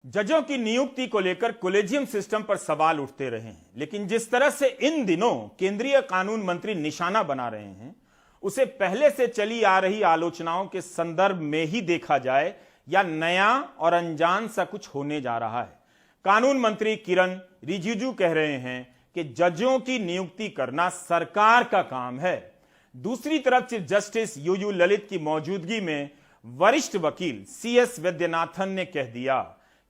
जजों की नियुक्ति को लेकर कॉलेजियम सिस्टम पर सवाल उठते रहे हैं, लेकिन जिस तरह से इन दिनों केंद्रीय कानून मंत्री निशाना बना रहे हैं, उसे पहले से चली आ रही आलोचनाओं के संदर्भ में ही देखा जाए या नया और अनजान सा कुछ होने जा रहा है। कानून मंत्री किरण रिजिजू कह रहे हैं कि जजों की नियुक्ति करना सरकार का काम है। दूसरी तरफ चीफ जस्टिस यूयू ललित की मौजूदगी में वरिष्ठ वकील CS वैद्यनाथन ने कह दिया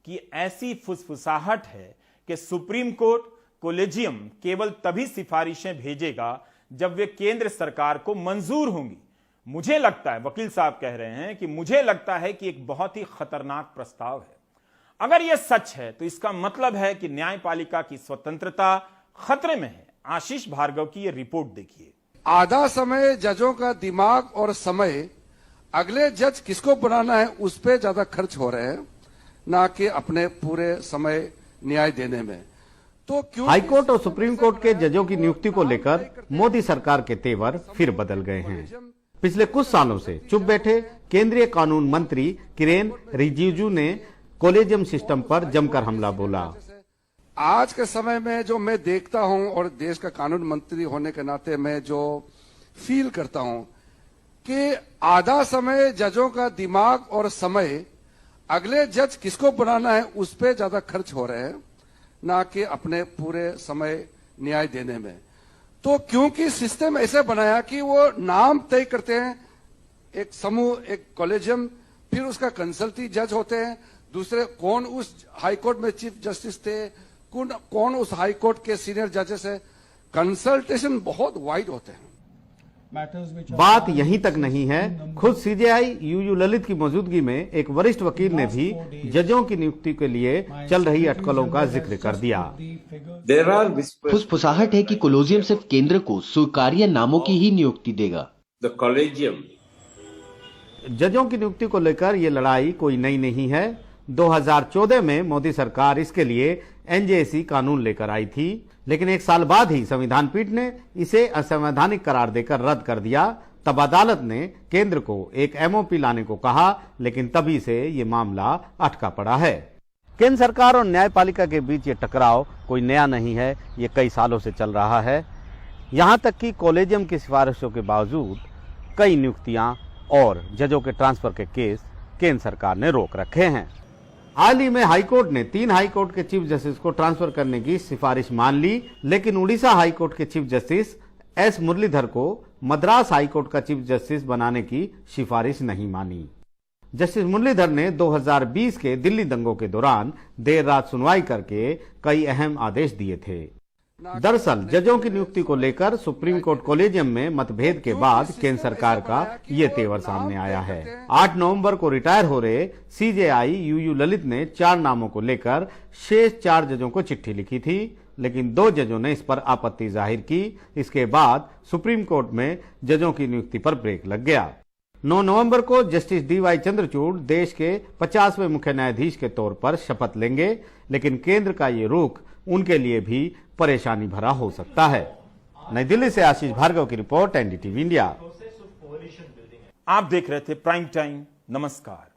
कि ऐसी फुसफुसाहट है कि सुप्रीम कोर्ट कॉलेजियम केवल तभी सिफारिशें भेजेगा जब वे केंद्र सरकार को मंजूर होंगी। मुझे लगता है, वकील साहब कह रहे हैं कि मुझे लगता है कि एक बहुत ही खतरनाक प्रस्ताव है। अगर यह सच है तो इसका मतलब है कि न्यायपालिका की स्वतंत्रता खतरे में है। आशीष भार्गव की यह रिपोर्ट देखिए। आधा समय जजों का दिमाग और समय अगले जज किसको बनाना है उस पर ज्यादा खर्च हो रहे हैं, ना कि अपने पूरे समय न्याय देने में। तो क्यों हाईकोर्ट और सुप्रीम कोर्ट के जजों की नियुक्ति को लेकर मोदी सरकार के तेवर फिर बदल गए हैं। पिछले कुछ सालों से चुप बैठे केंद्रीय कानून मंत्री किरेन रिजिजू ने कॉलेजियम सिस्टम पर जमकर हमला बोला। आज के समय में जो मैं देखता हूं और देश का कानून मंत्री होने के नाते मैं जो फील करता हूं कि आधा समय जजों का दिमाग और समय अगले जज किसको बनाना है उस पर ज्यादा खर्च हो रहे हैं, ना कि अपने पूरे समय न्याय देने में। तो क्योंकि सिस्टम ऐसे बनाया कि वो नाम तय करते हैं, एक समूह, एक कॉलेजियम, फिर उसका कंसल्टी जज होते हैं, दूसरे कौन उस हाईकोर्ट में चीफ जस्टिस थे, कौन उस हाईकोर्ट के सीनियर जजेस है। कंसल्टेशन बहुत वाइड होते हैं। बात यहीं तक नहीं है, खुद CJI यूयू ललित की मौजूदगी में एक वरिष्ठ वकील ने भी जजों की नियुक्ति के लिए चल रही अटकलों का जिक्र कर दिया। फुसफुसाहट है कि कॉलेजियम सिर्फ केंद्र को स्वीकार्य नामों की ही नियुक्ति देगा। जजों की नियुक्ति को लेकर ये लड़ाई कोई नई नहीं है। 2014 में मोदी सरकार इसके लिए NJC कानून लेकर आई थी, लेकिन एक साल बाद ही संविधान पीठ ने इसे असंवैधानिक करार देकर रद्द कर दिया। तब अदालत ने केंद्र को एक MOP लाने को कहा, लेकिन तभी से ये मामला अटका पड़ा है। केंद्र सरकार और न्यायपालिका के बीच ये टकराव कोई नया नहीं है, ये कई सालों से चल रहा है। यहां तक कि कॉलेजियम की सिफारिशों के बावजूद कई नियुक्तियां और जजों के ट्रांसफर के केस केंद्र सरकार ने रोक रखे हैं। हाल ही में हाईकोर्ट ने 3 हाईकोर्ट के चीफ जस्टिस को ट्रांसफर करने की सिफारिश मान ली, लेकिन उड़ीसा हाईकोर्ट के चीफ जस्टिस S मुरलीधर को मद्रास हाईकोर्ट का चीफ जस्टिस बनाने की सिफारिश नहीं मानी। जस्टिस मुरलीधर ने 2020 के दिल्ली दंगों के दौरान देर रात सुनवाई करके कई अहम आदेश दिए थे। दरअसल जजों की नियुक्ति को लेकर सुप्रीम कोर्ट कॉलेजियम में मतभेद के बाद केंद्र सरकार का ये तेवर सामने आया है। 8 नवंबर को रिटायर हो रहे CJI यूयू ललित ने 4 नामों को लेकर शेष 4 जजों को चिट्ठी लिखी थी, लेकिन 2 जजों ने इस पर आपत्ति जाहिर की। इसके बाद सुप्रीम कोर्ट में जजों की नियुक्ति पर ब्रेक लग गया। 9 नवंबर को जस्टिस DY चंद्रचूड़ देश के 50वें मुख्य न्यायाधीश के तौर पर शपथ लेंगे, लेकिन केंद्र का ये रुख उनके लिए भी परेशानी भरा हो सकता है। नई दिल्ली से आशीष भार्गव की रिपोर्ट, NDTV इंडिया। आप देख रहे थे प्राइम टाइम। नमस्कार।